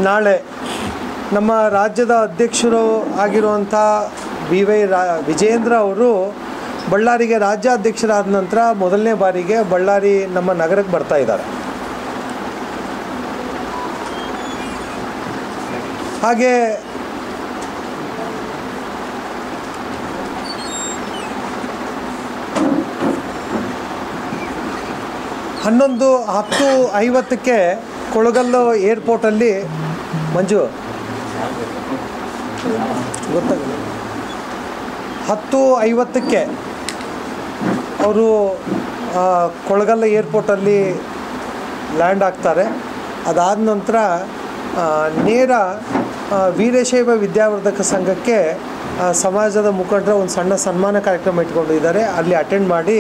ನಾಳೆ ನಮ್ಮ ರಾಜ್ಯದ ಅಧ್ಯಕ್ಷರು ಆಗಿರುವಂಥ ವಿಜೇಂದ್ರ ಅವರು ಬಳ್ಳಾರಿಗೆ ರಾಜ್ಯಾಧ್ಯಕ್ಷರಾದ ನಂತರ ಮೊದಲನೇ ಬಾರಿಗೆ ಬಳ್ಳಾರಿ ನಮ್ಮ ನಗರಕ್ಕೆ ಬರ್ತಾ ಇದ್ದಾರೆ. ಹಾಗೆ ಹನ್ನೊಂದು 10:50ಕ್ಕೆ ಕೊಳಗಲ್ಲು ಏರ್ಪೋರ್ಟಲ್ಲಿ ಮಂಜು ಗೊತ್ತಾಗಲ್ಲ 10:50ಕ್ಕೆ ಅವರು ಕೊಳಗಲ್ಲು ಏರ್ಪೋರ್ಟಲ್ಲಿ ಲ್ಯಾಂಡ್ ಆಗ್ತಾರೆ. ಅದಾದ ನಂತರ ನೇರ ವೀರಶೈವ ವಿದ್ಯಾವರ್ಧಕ ಸಂಘಕ್ಕೆ ಸಮಾಜದ ಮುಖಂಡರ ಒಂದು ಸಣ್ಣ ಸನ್ಮಾನ ಕಾರ್ಯಕ್ರಮ ಇಟ್ಕೊಂಡಿದ್ದಾರೆ. ಅಲ್ಲಿ ಅಟೆಂಡ್ ಮಾಡಿ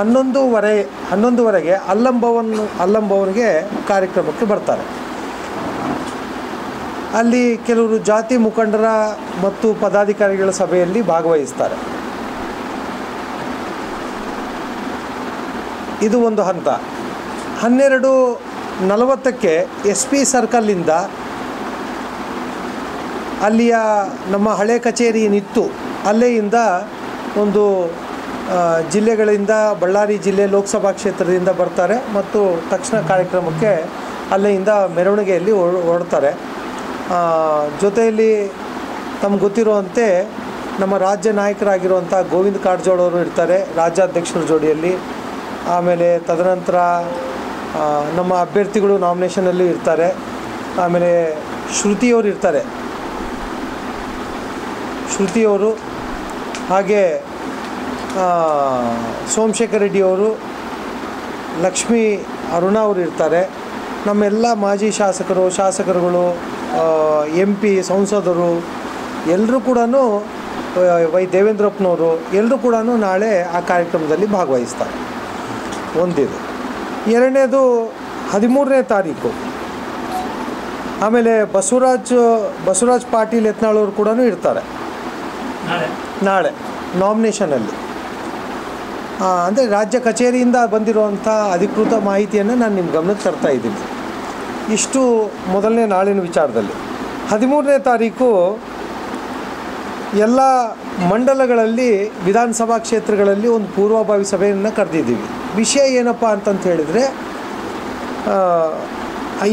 11:30ಗೆ ಅಲ್ಲಂಭವನ್ಗೆ ಕಾರ್ಯಕ್ರಮಕ್ಕೆ ಬರ್ತಾರೆ. ಅಲ್ಲಿ ಕೆಲವರು ಜಾತಿ ಮುಖಂಡರ ಮತ್ತು ಪದಾಧಿಕಾರಿಗಳ ಸಭೆಯಲ್ಲಿ ಭಾಗವಹಿಸ್ತಾರೆ. ಇದು ಒಂದು ಹಂತ. 12:40ಕ್ಕೆ SP ಸರ್ಕಲ್ಲಿಂದ ಅಲ್ಲಿಯ ನಮ್ಮ ಹಳೆ ಕಚೇರಿ ಏನಿತ್ತು ಅಲ್ಲೆಯಿಂದ ಒಂದು ಜಿಲ್ಲೆಗಳಿಂದ ಬಳ್ಳಾರಿ ಜಿಲ್ಲೆ ಲೋಕಸಭಾ ಕ್ಷೇತ್ರದಿಂದ ಬರ್ತಾರೆ ಮತ್ತು ತಕ್ಷಣ ಕಾರ್ಯಕ್ರಮಕ್ಕೆ ಅಲ್ಲಿಂದ ಮೆರವಣಿಗೆಯಲ್ಲಿ ಹೊರಡ್ತಾರೆ. ಜೊತೆಯಲ್ಲಿ ತಮ್ಗೆ ಗೊತ್ತಿರುವಂತೆ ನಮ್ಮ ರಾಜ್ಯ ನಾಯಕರಾಗಿರುವಂಥ ಗೋವಿಂದ ಕಾರಜೋಳ ಅವರು ಇರ್ತಾರೆ ರಾಜ್ಯಾಧ್ಯಕ್ಷರ ಜೋಡಿಯಲ್ಲಿ. ಆಮೇಲೆ ತದನಂತರ ನಮ್ಮ ಅಭ್ಯರ್ಥಿಗಳು ನಾಮಿನೇಷನಲ್ಲಿ ಇರ್ತಾರೆ. ಆಮೇಲೆ ಶ್ರುತಿಯವರು ಇರ್ತಾರೆ, ಶ್ರುತಿಯವರು, ಹಾಗೆ ಸೋಮಶೇಖರ್ ರೆಡ್ಡಿಯವರು, ಲಕ್ಷ್ಮೀ ಅರುಣ ಅವರು ಇರ್ತಾರೆ. ನಮ್ಮೆಲ್ಲ ಮಾಜಿ ಶಾಸಕರುಗಳು, MP ಸಂಸದರು ಎಲ್ಲರೂ ಕೂಡ, ವೈ ದೇವೇಂದ್ರಪ್ಪನವರು ಎಲ್ಲರೂ ಕೂಡ ನಾಳೆ ಆ ಕಾರ್ಯಕ್ರಮದಲ್ಲಿ ಭಾಗವಹಿಸ್ತಾರೆ. ಒಂದಿದು. ಎರಡನೇದು 13ನೇ ತಾರೀಕು ಆಮೇಲೆ ಬಸವರಾಜ್ ಪಾಟೀಲ್ ಯತ್ನಾಳ್ ಅವರು ಕೂಡ ಇರ್ತಾರೆ ನಾಳೆ ನಾಮಿನೇಷನಲ್ಲಿ. ಅಂದರೆ ರಾಜ್ಯ ಕಚೇರಿಯಿಂದ ಬಂದಿರುವಂಥ ಅಧಿಕೃತ ಮಾಹಿತಿಯನ್ನು ನಾನು ನಿಮ್ಮ ಗಮನಕ್ಕೆ ತರ್ತಾ ಇದ್ದೀನಿ. ಇಷ್ಟು ಮೊದಲನೇ ನಾಳಿನ ವಿಚಾರದಲ್ಲಿ. 13ನೇ ತಾರೀಕು ಎಲ್ಲ ಮಂಡಲಗಳಲ್ಲಿ ವಿಧಾನಸಭಾ ಕ್ಷೇತ್ರಗಳಲ್ಲಿ ಒಂದು ಪೂರ್ವಭಾವಿ ಸಭೆಯನ್ನು ಕರೆದಿದ್ದೀವಿ. ವಿಷಯ ಏನಪ್ಪ ಅಂತಂತ ಹೇಳಿದರೆ,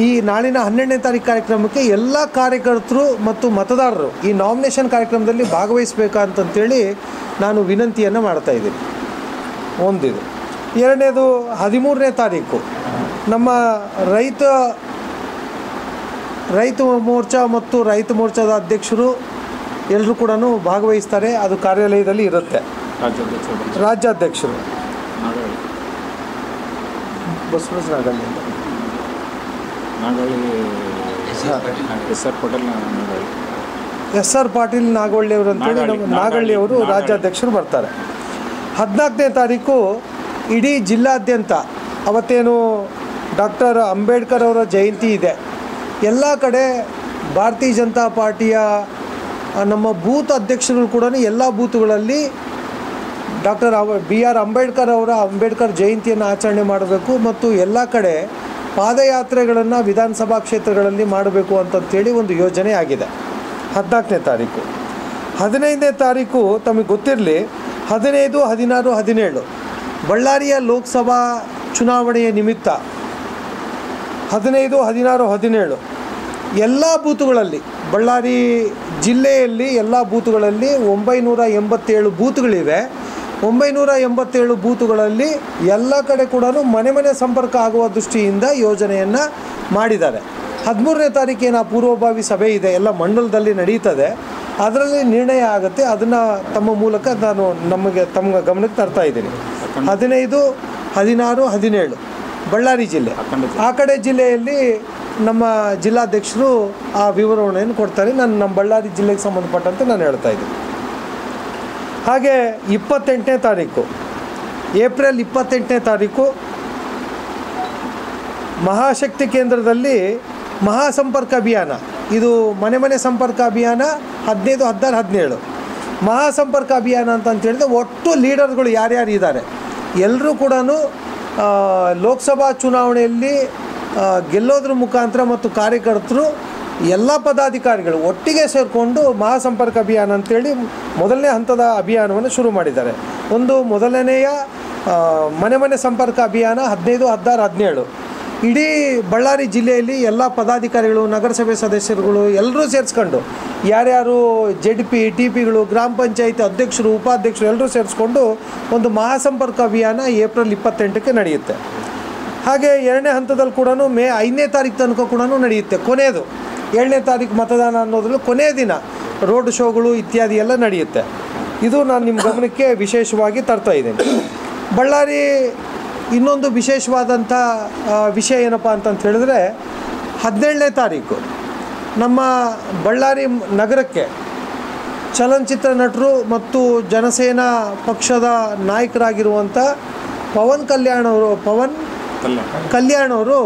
ಈ ನಾಳಿನ 12ನೇ ತಾರೀಕು ಕಾರ್ಯಕ್ರಮಕ್ಕೆ ಎಲ್ಲ ಕಾರ್ಯಕರ್ತರು ಮತ್ತು ಮತದಾರರು ಈ ನಾಮಿನೇಷನ್ ಕಾರ್ಯಕ್ರಮದಲ್ಲಿ ಭಾಗವಹಿಸಬೇಕಂತಂತೇಳಿ ನಾನು ವಿನಂತಿಯನ್ನು ಮಾಡ್ತಾಯಿದ್ದೀನಿ. ಒಂದಿದು. ಎರಡನೇದು 13ನೇ ತಾರೀಕು ನಮ್ಮ ರೈತ ಮೋರ್ಚಾ ಮತ್ತು ರೈತ ಮೋರ್ಚಾದ ಅಧ್ಯಕ್ಷರು ಎಲ್ಲರೂ ಕೂಡ ಭಾಗವಹಿಸ್ತಾರೆ. ಅದು ಕಾರ್ಯಾಲಯದಲ್ಲಿ ಇರುತ್ತೆ. ರಾಜ್ಯಾಧ್ಯಕ್ಷರು ಬಸವರಾಜ ನಾಗಳ್ಳಿ ಅಂತ SR ಪಾಟೀಲ್ ನಾಗವಳ್ಳಿ ಅವರು ಅಂತೇಳಿ ನಾಗಳ್ಳಿ ಅವರು ರಾಜ್ಯಾಧ್ಯಕ್ಷರು ಬರ್ತಾರೆ. 14ನೇ ತಾರೀಕು ಇಡೀ ಜಿಲ್ಲಾದ್ಯಂತ ಅವತ್ತೇನು ಡಾಕ್ಟರ್ ಅಂಬೇಡ್ಕರ್ ಅವರ ಜಯಂತಿ ಇದೆ. ಎಲ್ಲ ಕಡೆ ಭಾರತೀಯ ಜನತಾ ಪಾರ್ಟಿಯ ನಮ್ಮ ಬೂತ್ ಅಧ್ಯಕ್ಷರು ಕೂಡ ಎಲ್ಲ ಬೂತುಗಳಲ್ಲಿ ಡಾಕ್ಟರ್ BR ಅಂಬೇಡ್ಕರ್ ಅವರ ಅಂಬೇಡ್ಕರ್ ಜಯಂತಿಯನ್ನು ಆಚರಣೆ ಮಾಡಬೇಕು ಮತ್ತು ಎಲ್ಲ ಕಡೆ ಪಾದಯಾತ್ರೆಗಳನ್ನು ವಿಧಾನಸಭಾ ಕ್ಷೇತ್ರಗಳಲ್ಲಿ ಮಾಡಬೇಕು ಅಂತಂತೇಳಿ ಒಂದು ಯೋಜನೆ ಆಗಿದೆ. 14ನೇ ತಾರೀಕು. 15ನೇ ತಾರೀಕು ತಮಗೆ ಗೊತ್ತಿರಲಿ, 15, 16, 17 ಬಳ್ಳಾರಿಯ ಲೋಕಸಭಾ ಚುನಾವಣೆಯ ನಿಮಿತ್ತ 15, 16, 17 ಎಲ್ಲ ಬೂತುಗಳಲ್ಲಿ ಬಳ್ಳಾರಿ ಜಿಲ್ಲೆಯಲ್ಲಿ ಎಲ್ಲ ಬೂತುಗಳಲ್ಲಿ 987 ಬೂತುಗಳಿವೆ. 987 ಬೂತುಗಳಲ್ಲಿ ಎಲ್ಲ ಕಡೆ ಕೂಡ ಮನೆ ಸಂಪರ್ಕ ಆಗುವ ದೃಷ್ಟಿಯಿಂದ ಯೋಜನೆಯನ್ನು ಮಾಡಿದ್ದಾರೆ. 13ನೇ ತಾರೀಕೇನು ಆ ಪೂರ್ವಭಾವಿ ಸಭೆ ಇದೆ, ಎಲ್ಲ ಮಂಡಲದಲ್ಲಿ ನಡೀತದೆ. ಅದರಲ್ಲಿ ನಿರ್ಣಯ ಆಗುತ್ತೆ. ಅದನ್ನು ತಮ್ಮ ಮೂಲಕ ನಾನು ತಮ್ಮ ಗಮನಕ್ಕೆ ತರ್ತಾ ಇದ್ದೀನಿ. 15, 16, 17 ಬಳ್ಳಾರಿ ಜಿಲ್ಲೆ. ಆ ಕಡೆ ಜಿಲ್ಲೆಯಲ್ಲಿ ನಮ್ಮ ಜಿಲ್ಲಾಧ್ಯಕ್ಷರು ಆ ವಿವರಣೆಯನ್ನು ಕೊಡ್ತಾರೆ. ನಮ್ಮ ಬಳ್ಳಾರಿ ಜಿಲ್ಲೆಗೆ ಸಂಬಂಧಪಟ್ಟಂತೆ ನಾನು ಹೇಳ್ತಾ ಇದ್ದೀನಿ. ಹಾಗೆ 28ನೇ ತಾರೀಕು ಏಪ್ರಿಲ್ 28ನೇ ತಾರೀಕು ಮಹಾಶಕ್ತಿ ಕೇಂದ್ರದಲ್ಲಿ ಮಹಾಸಂಪರ್ಕ ಅಭಿಯಾನ, ಇದು ಮನೆ ಸಂಪರ್ಕ ಅಭಿಯಾನ 15, 16, 17 ಮಹಾಸಂಪರ್ಕ ಅಭಿಯಾನ ಅಂತ ಹೇಳಿದ್ರೆ ಒಟ್ಟು ಲೀಡರ್ಗಳು ಯಾರ್ಯಾರು ಇದ್ದಾರೆ ಎಲ್ಲರೂ ಕೂಡ ಲೋಕಸಭಾ ಚುನಾವಣೆಯಲ್ಲಿ ಗೆಲ್ಲೋದ್ರ ಮುಖಾಂತರ ಮತ್ತು ಕಾರ್ಯಕರ್ತರು ಎಲ್ಲ ಪದಾಧಿಕಾರಿಗಳು ಒಟ್ಟಿಗೆ ಸೇರಿಕೊಂಡು ಮಹಾಸಂಪರ್ಕ ಅಭಿಯಾನ ಅಂತೇಳಿ ಮೊದಲನೇ ಹಂತದ ಅಭಿಯಾನವನ್ನು ಶುರು ಮಾಡಿದ್ದಾರೆ. ಒಂದು ಮೊದಲನೆಯ ಮನೆ ಮನೆ ಸಂಪರ್ಕ ಅಭಿಯಾನ 15, 16, 17 ಇಡೀ ಬಳ್ಳಾರಿ ಜಿಲ್ಲೆಯಲ್ಲಿ ಎಲ್ಲ ಪದಾಧಿಕಾರಿಗಳು, ನಗರಸಭೆ ಸದಸ್ಯರುಗಳು ಎಲ್ಲರೂ ಸೇರಿಸ್ಕೊಂಡು, ಯಾರ್ಯಾರು JDP, TPಗಳು, ಗ್ರಾಮ ಪಂಚಾಯತ್ ಅಧ್ಯಕ್ಷರು, ಉಪಾಧ್ಯಕ್ಷರು ಎಲ್ಲರೂ ಸೇರಿಸ್ಕೊಂಡು ಒಂದು ಮಹಾಸಂಪರ್ಕ ಅಭಿಯಾನ ಏಪ್ರಿಲ್ 28ಕ್ಕೆ ನಡೆಯುತ್ತೆ. ಹಾಗೆ 2ನೇ ಹಂತದಲ್ಲಿ ಕೂಡ ಮೇ 5ನೇ ತಾರೀಕು ತನಕ ಕೂಡ ನಡೆಯುತ್ತೆ. ಕೊನೆಯದು 7ನೇ ತಾರೀಕು ಮತದಾನ ಅನ್ನೋದ್ರಲ್ಲಿ ಕೊನೆಯ ದಿನ ರೋಡ್ ಶೋಗಳು ಇತ್ಯಾದಿ ಎಲ್ಲ ನಡೆಯುತ್ತೆ. ಇದು ನಾನು ನಿಮ್ಮ ಗಮನಕ್ಕೆ ವಿಶೇಷವಾಗಿ ತರ್ತಾ ಇದ್ದೇನೆ. ಬಳ್ಳಾರಿ ಇನ್ನೊಂದು ವಿಶೇಷವಾದಂಥ ವಿಷಯ ಏನಪ್ಪ ಅಂತಂತ ಹೇಳಿದ್ರೆ, 17ನೇ ತಾರೀಕು ನಮ್ಮ ಬಳ್ಳಾರಿ ನಗರಕ್ಕೆ ಚಲನಚಿತ್ರ ನಟರು ಮತ್ತು ಜನಸೇನಾ ಪಕ್ಷದ ನಾಯಕರಾಗಿರುವಂಥ ಪವನ್ ಕಲ್ಯಾಣ್ ಅವರು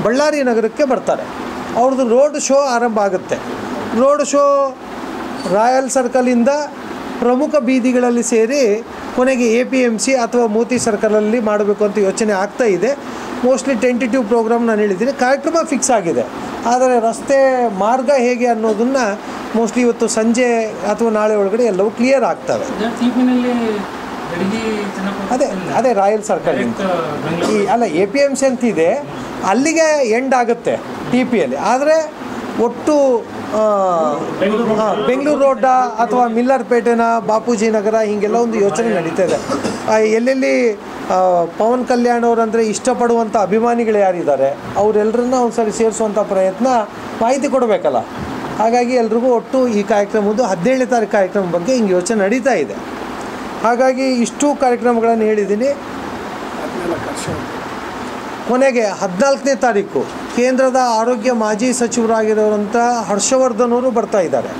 ಬಳ್ಳಾರಿ ನಗರಕ್ಕೆ ಬರ್ತಾರೆ. ಅವ್ರದ್ದು ರೋಡ್ ಶೋ ಆರಂಭ ಆಗುತ್ತೆ. ರೋಡ್ ಶೋ ರಾಯಲ್ ಸರ್ಕಲಿಂದ ಪ್ರಮುಖ ಬೀದಿಗಳಲ್ಲಿ ಸೇರಿ ಕೊನೆಗೆ APMC ಅಥವಾ ಮೋತಿ ಸರ್ಕಲಲ್ಲಿ ಮಾಡಬೇಕು ಅಂತ ಯೋಚನೆ ಆಗ್ತಾ ಇದೆ. ಮೋಸ್ಟ್ಲಿ ಟೆಂಟೇಟಿವ್ ಪ್ರೋಗ್ರಾಮ್ ನಾನು ಹೇಳಿದ್ದೀನಿ, ಕಾರ್ಯಕ್ರಮ ಫಿಕ್ಸ್ ಆಗಿದೆ. ಆದರೆ ರಸ್ತೆ ಮಾರ್ಗ ಹೇಗೆ ಅನ್ನೋದನ್ನು ಮೋಸ್ಟ್ಲಿ ಇವತ್ತು ಸಂಜೆ ಅಥವಾ ನಾಳೆ ಒಳಗಡೆ ಎಲ್ಲವೂ ಕ್ಲಿಯರ್ ಆಗ್ತವೆ. ಅದೇ ರಾಯಲ್ ಸರ್ಕಲ್ ಅಲ್ಲ, APMC ಅಂತಿದೆ, ಅಲ್ಲಿಗೆ ಎಂಡ್ ಆಗುತ್ತೆ TPಯಲ್ಲಿ. ಆದರೆ ಒಟ್ಟು ಬೆಂಗಳೂರು ರೋಡ ಅಥವಾ ಮಿಲ್ಲರ್ಪೇಟೆನ, ಬಾಪೂಜಿ ನಗರ ಹೀಗೆಲ್ಲ ಒಂದು ಯೋಚನೆ ನಡೀತಾ ಇದೆ. ಎಲ್ಲೆಲ್ಲಿ ಪವನ್ ಕಲ್ಯಾಣ್ ಅವರಂದರೆ ಇಷ್ಟಪಡುವಂಥ ಅಭಿಮಾನಿಗಳು ಯಾರಿದ್ದಾರೆ ಅವರೆಲ್ಲರನ್ನ ಒಂದು ಸರಿ ಸೇರಿಸುವಂಥ ಪ್ರಯತ್ನ, ಮಾಹಿತಿ ಕೊಡಬೇಕಲ್ಲ. ಹಾಗಾಗಿ ಎಲ್ರಿಗೂ ಒಟ್ಟು ಈ ಕಾರ್ಯಕ್ರಮದ್ದು 17ನೇ ತಾರೀಕು ಕಾರ್ಯಕ್ರಮ ಬಗ್ಗೆ ಹಿಂಗೆ ಯೋಚನೆ ನಡೀತಾ ಇದೆ. ಹಾಗಾಗಿ ಇಷ್ಟು ಕಾರ್ಯಕ್ರಮಗಳನ್ನು ಹೇಳಿದ್ದೀನಿ. ಕೊನೆಗೆ 14ನೇ ತಾರೀಕು ಕೇಂದ್ರದ ಆರೋಗ್ಯ ಮಾಜಿ ಸಚಿವರಾಗಿರೋವಂಥ ಹರ್ಷವರ್ಧನ್ ಅವರು ಬರ್ತಾ ಇದ್ದಾರೆ.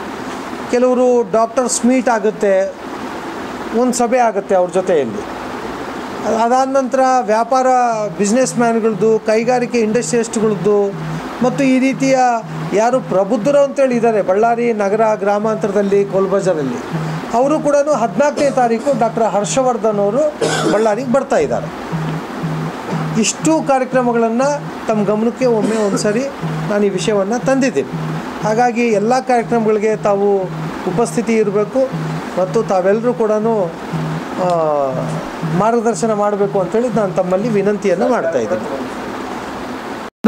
ಕೆಲವರು ಡಾಕ್ಟರ್ಸ್ ಮೀಟ್ ಆಗುತ್ತೆ, ಒಂದು ಸಭೆ ಆಗುತ್ತೆ ಅವ್ರ ಜೊತೆಯಲ್ಲಿ. ಅದಾದ ನಂತರ ವ್ಯಾಪಾರ ಬಿಸ್ನೆಸ್ ಮ್ಯಾನ್ಗಳದ್ದು, ಕೈಗಾರಿಕೆ ಇಂಡಸ್ಟ್ರಿಯಸ್ಟ್ಗಳದ್ದು ಮತ್ತು ಈ ರೀತಿಯ ಯಾರು ಪ್ರಬುದ್ಧರು ಅಂತೇಳಿ ಇದ್ದಾರೆ ಬಳ್ಳಾರಿ ನಗರ ಗ್ರಾಮಾಂತರದಲ್ಲಿ, ಕೋಲ್ಬಜಾರಲ್ಲಿ, ಅವರು ಕೂಡ 14ನೇ ತಾರೀಕು ಡಾಕ್ಟರ್ ಹರ್ಷವರ್ಧನ್ ಅವರು ಬಳ್ಳಾರಿಗೆ ಬರ್ತಾ ಇದ್ದಾರೆ. ಇಷ್ಟು ಕಾರ್ಯಕ್ರಮಗಳನ್ನು ತಮ್ಮ ಗಮನಕ್ಕೆ ಒಮ್ಮೆ ಒಂದು ಸರಿ ನಾನು ಈ ವಿಷಯವನ್ನು ತಂದಿದ್ದೀನಿ. ಹಾಗಾಗಿ ಎಲ್ಲ ಕಾರ್ಯಕ್ರಮಗಳಿಗೆ ತಾವು ಉಪಸ್ಥಿತಿ ಇರಬೇಕು ಮತ್ತು ತಾವೆಲ್ಲರೂ ಕೂಡ ಮಾರ್ಗದರ್ಶನ ಮಾಡಬೇಕು ಅಂತೇಳಿ ನಾನು ತಮ್ಮಲ್ಲಿ ವಿನಂತಿಯನ್ನು ಮಾಡ್ತಾ ಇದ್ದೀನಿ.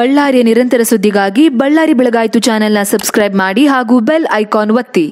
ಬಳ್ಳಾರಿಯ ನಿರಂತರ ಸುದ್ದಿಗಾಗಿ ಬಳ್ಳಾರಿ ಬೆಳಗಾಯಿತು ಚಾನೆಲ್ನ ಸಬ್ಸ್ಕ್ರೈಬ್ ಮಾಡಿ ಹಾಗೂ ಬೆಲ್ ಐಕಾನ್ ಒತ್ತಿ.